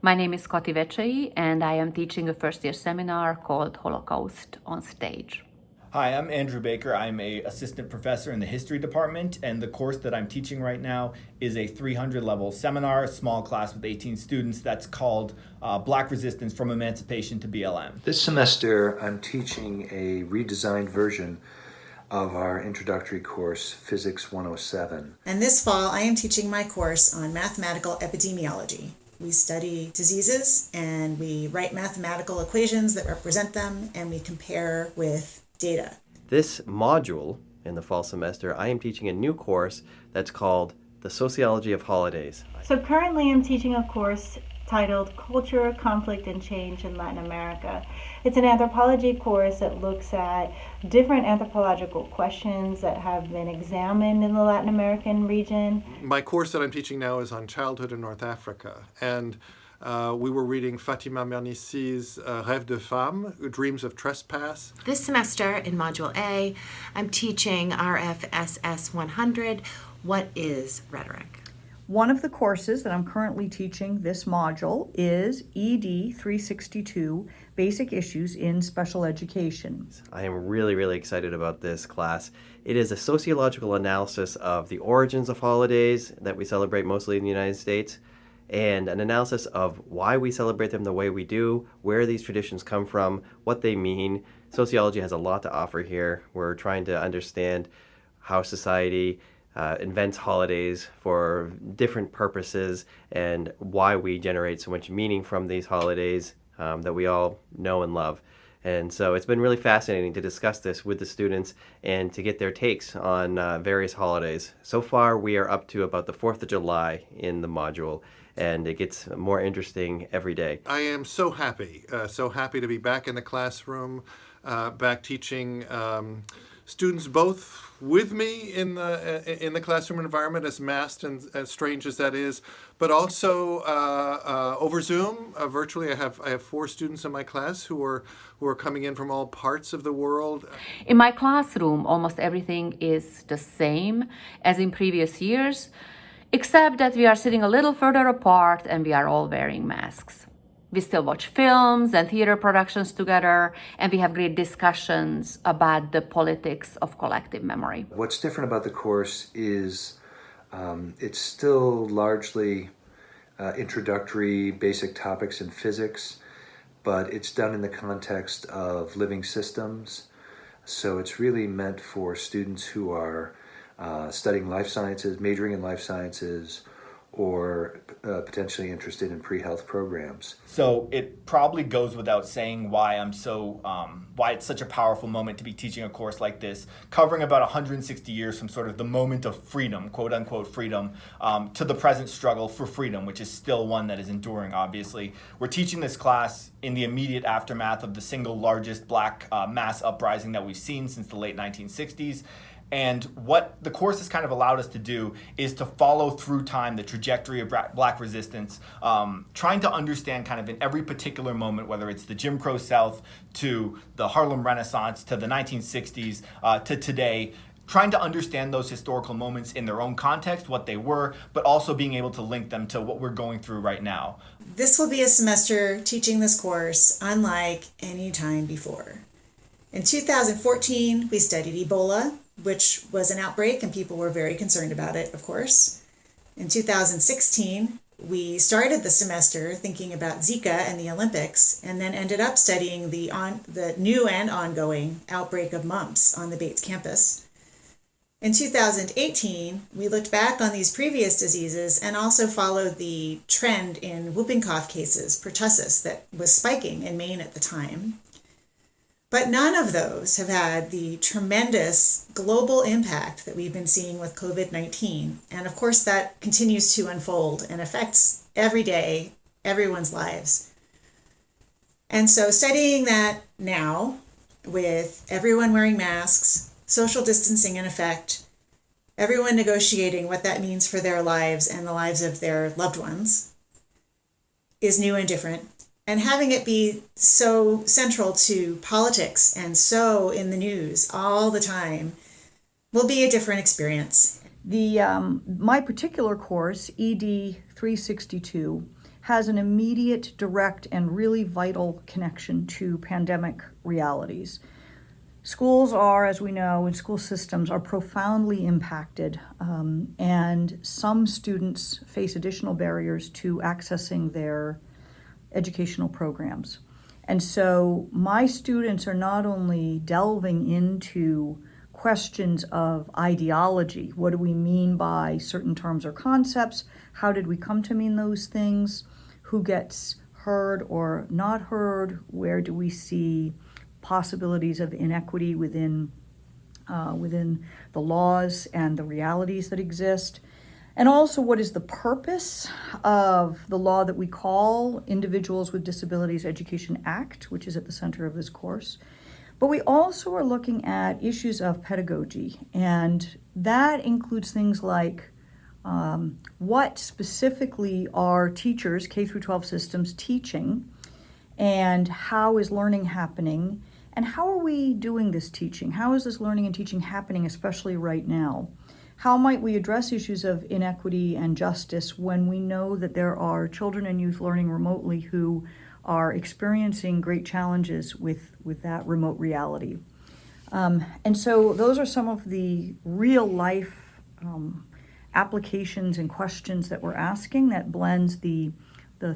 My name is Kati Vecei, and I am teaching a first-year seminar called Holocaust on Stage. Hi, I'm Andrew Baker. I'm an assistant professor in the history department, and the course that I'm teaching right now is a 300-level seminar, a small class with 18 students that's called Black Resistance from Emancipation to BLM. This semester, I'm teaching a redesigned version of our introductory course, Physics 107. And this fall, I am teaching my course on mathematical epidemiology. We study diseases, and we write mathematical equations that represent them, and we compare with data. This module in the fall semester, I am teaching a new course that's called The Sociology of Holidays. So currently I'm teaching a course titled Culture, Conflict, and Change in Latin America. It's an anthropology course that looks at different anthropological questions that have been examined in the Latin American region. My course that I'm teaching now is on childhood in North Africa, and we were reading Fatima Mernissi's Rêve de Femme, Dreams of Trespass. This semester in Module A, I'm teaching RFSS 100, What is Rhetoric? One of the courses that I'm currently teaching this module is ED 362, Basic Issues in Special Education. I am really excited about this class. It is a sociological analysis of the origins of holidays that we celebrate mostly in the United States, and an analysis of why we celebrate them the way we do, where these traditions come from, what they mean. Sociology has a lot to offer here. We're trying to understand how society invents holidays for different purposes and why we generate so much meaning from these holidays that we all know and love. And so it's been really fascinating to discuss this with the students and to get their takes on various holidays. So far, we are up to about the 4th of July in the module, and it gets more interesting every day. I am so happy to be back in the classroom, back teaching students both with me in the classroom environment, as masked and as strange as that is, but also over Zoom, virtually. I have 4 students in my class who are coming in from all parts of the world. In my classroom, almost everything is the same as in previous years, except that we are sitting a little further apart and we are all wearing masks. We still watch films and theater productions together, and we have great discussions about the politics of collective memory. What's different about the course is it's still largely introductory basic topics in physics, but it's done in the context of living systems. So it's really meant for students who are studying life sciences, majoring in life sciences, or potentially interested in pre-health programs. So it probably goes without saying why why it's such a powerful moment to be teaching a course like this, covering about 160 years from sort of the moment of freedom, quote unquote freedom, to the present struggle for freedom, which is still one that is enduring, obviously. We're teaching this class in the immediate aftermath of the single largest Black mass uprising that we've seen since the late 1960s. And what the course has kind of allowed us to do is to follow through time the trajectory of Black resistance, trying to understand kind of in every particular moment, whether it's the Jim Crow South to the Harlem Renaissance to the 1960s to today, trying to understand those historical moments in their own context, what they were, but also being able to link them to what we're going through right now. This will be a semester teaching this course unlike any time before. In 2014, we studied Ebola, which was an outbreak, and people were very concerned about it, of course. In 2016, we started the semester thinking about Zika and the Olympics, and then ended up studying the new and ongoing outbreak of mumps on the Bates campus. In 2018, we looked back on these previous diseases and also followed the trend in whooping cough cases, pertussis, that was spiking in Maine at the time. But none of those have had the tremendous global impact that we've been seeing with COVID-19. And of course, that continues to unfold and affects every day, everyone's lives. And so studying that now, with everyone wearing masks, social distancing in effect, everyone negotiating what that means for their lives and the lives of their loved ones, is new and different. And having it be so central to politics and so in the news all the time will be a different experience. My particular course, ED 362, has an immediate, direct, and really vital connection to pandemic realities. Schools are, as we know, and school systems are profoundly impacted, and some students face additional barriers to accessing their educational programs. And so my students are not only delving into questions of ideology, what do we mean by certain terms or concepts, how did we come to mean those things, who gets heard or not heard, where do we see possibilities of inequity within the laws and the realities that exist, and also what is the purpose of the law that we call Individuals with Disabilities Education Act, which is at the center of this course. But we also are looking at issues of pedagogy, and that includes things like what specifically are teachers, K through 12 systems, teaching, and how is learning happening, and how are we doing this teaching? How is this learning and teaching happening, especially right now? How might we address issues of inequity and justice when we know that there are children and youth learning remotely who are experiencing great challenges with that remote reality? And so those are some of the real life applications and questions that we're asking that blends the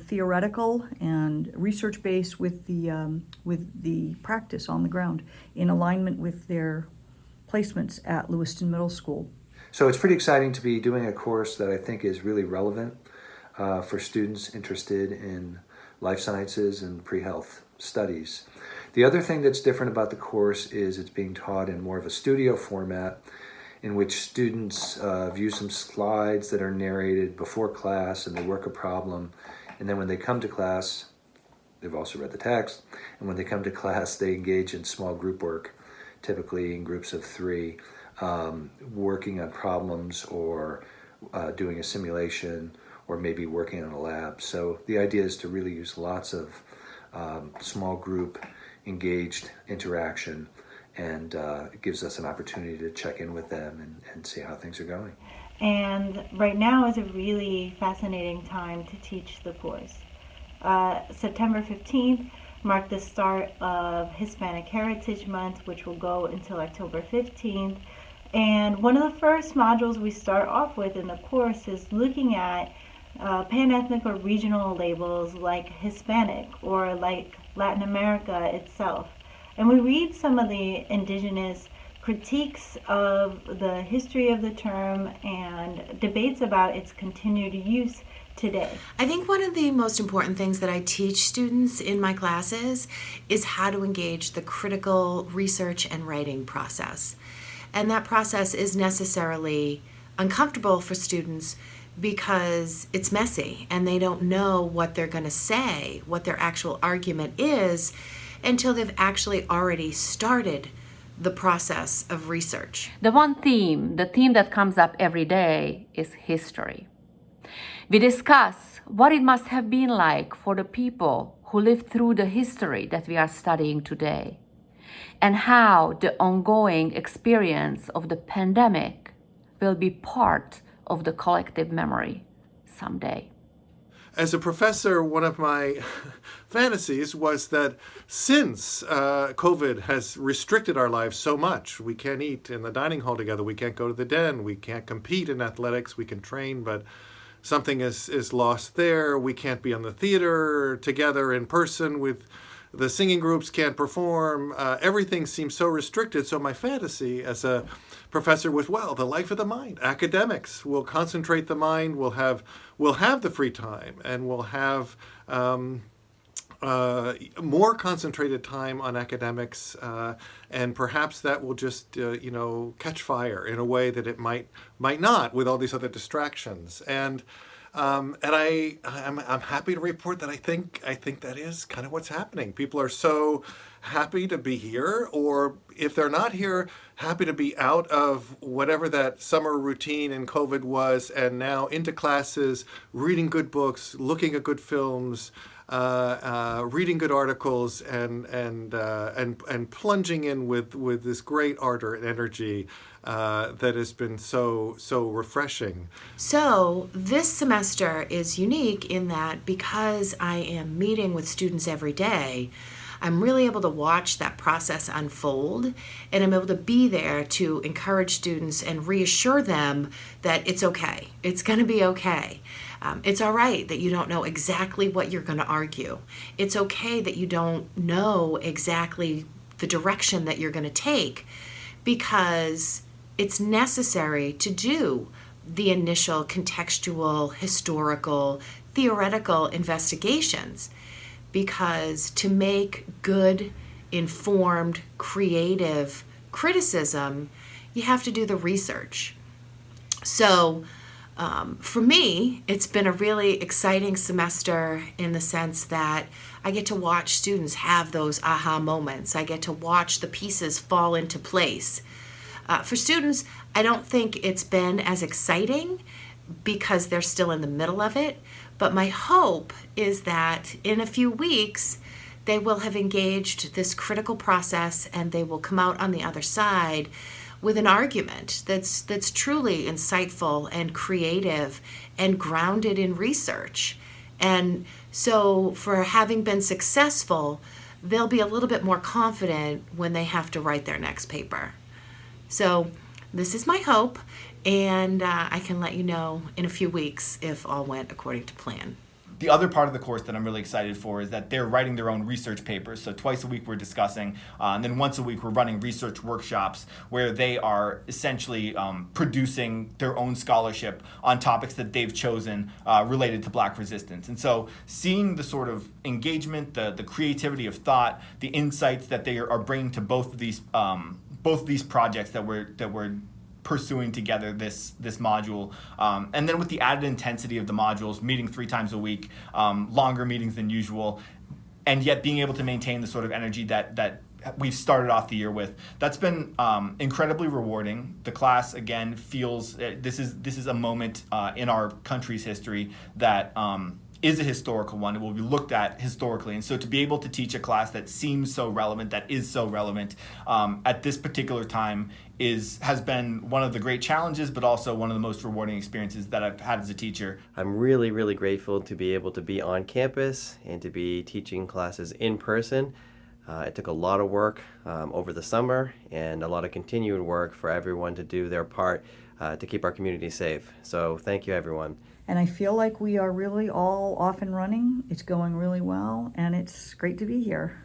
theoretical and research base with the practice on the ground in alignment with their placements at Lewiston Middle School. So it's pretty exciting to be doing a course that I think is really relevant for students interested in life sciences and pre-health studies. The other thing that's different about the course is it's being taught in more of a studio format in which students view some slides that are narrated before class and they work a problem. And then when they come to class, they've also read the text, and when they come to class, they engage in small group work, typically in groups of 3, working on problems or doing a simulation or maybe working in a lab. So the idea is to really use lots of small group engaged interaction, and it gives us an opportunity to check in with them and see how things are going. And right now is a really fascinating time to teach the course. September 15th marked the start of Hispanic Heritage Month, which will go until October 15th. And one of the first modules we start off with in the course is looking at pan-ethnic or regional labels like Hispanic or like Latin America itself. And we read some of the indigenous critiques of the history of the term and debates about its continued use today. I think one of the most important things that I teach students in my classes is how to engage the critical research and writing process. And that process is necessarily uncomfortable for students because it's messy and they don't know what they're going to say, what their actual argument is, until they've actually already started the process of research. The theme that comes up every day is history. We discuss what it must have been like for the people who lived through the history that we are studying today, and how the ongoing experience of the pandemic will be part of the collective memory someday. As a professor, one of my fantasies was that since COVID has restricted our lives so much, we can't eat in the dining hall together, we can't go to the den, we can't compete in athletics, we can train, but something is lost there. We can't be on the theater together in person with the singing groups, can't perform. Everything seems so restricted. So my fantasy as a professor was, well, the life of the mind. Academics will concentrate the mind, will have the free time, and will have more concentrated time on academics, and perhaps that will just catch fire in a way that it might not with all these other distractions. And I'm happy to report that I think that is kind of what's happening. People are so happy to be here, or if they're not here, happy to be out of whatever that summer routine in COVID was, and now into classes, reading good books, looking at good films, reading good articles, and plunging in with this great ardor and energy that has been so refreshing. So this semester is unique in that because I am meeting with students every day, I'm really able to watch that process unfold, and I'm able to be there to encourage students and reassure them that it's okay. It's going to be okay. It's all right that you don't know exactly what you're going to argue. It's okay that you don't know exactly the direction that you're going to take, because it's necessary to do the initial contextual, historical, theoretical investigations. Because to make good, informed, creative criticism, you have to do the research. So for me, it's been a really exciting semester in the sense that I get to watch students have those aha moments. I get to watch the pieces fall into place. For students, I don't think it's been as exciting because they're still in the middle of it. But my hope is that in a few weeks, they will have engaged this critical process and they will come out on the other side with an argument that's truly insightful and creative and grounded in research. And so for having been successful, they'll be a little bit more confident when they have to write their next paper. So this is my hope, and I can let you know in a few weeks if all went according to plan. The other part of the course that I'm really excited for is that they're writing their own research papers. So twice a week we're discussing, and then once a week we're running research workshops where they are essentially producing their own scholarship on topics that they've chosen related to Black resistance. And so seeing the sort of engagement, the creativity of thought, the insights that they are bringing to both of these projects that we're pursuing together this module, and then with the added intensity of the modules, meeting 3 times a week, longer meetings than usual, and yet being able to maintain the sort of energy that we've started off the year with, that's been incredibly rewarding. The class again feels this is a moment in our country's history that is a historical one. It will be looked at historically. And so to be able to teach a class that seems so relevant, that is so relevant at this particular time has been one of the great challenges, but also one of the most rewarding experiences that I've had as a teacher. I'm really, really grateful to be able to be on campus and to be teaching classes in person. It took a lot of work over the summer and a lot of continued work for everyone to do their part to keep our community safe. So thank you, everyone. And I feel like we are really all off and running. It's going really well, and it's great to be here.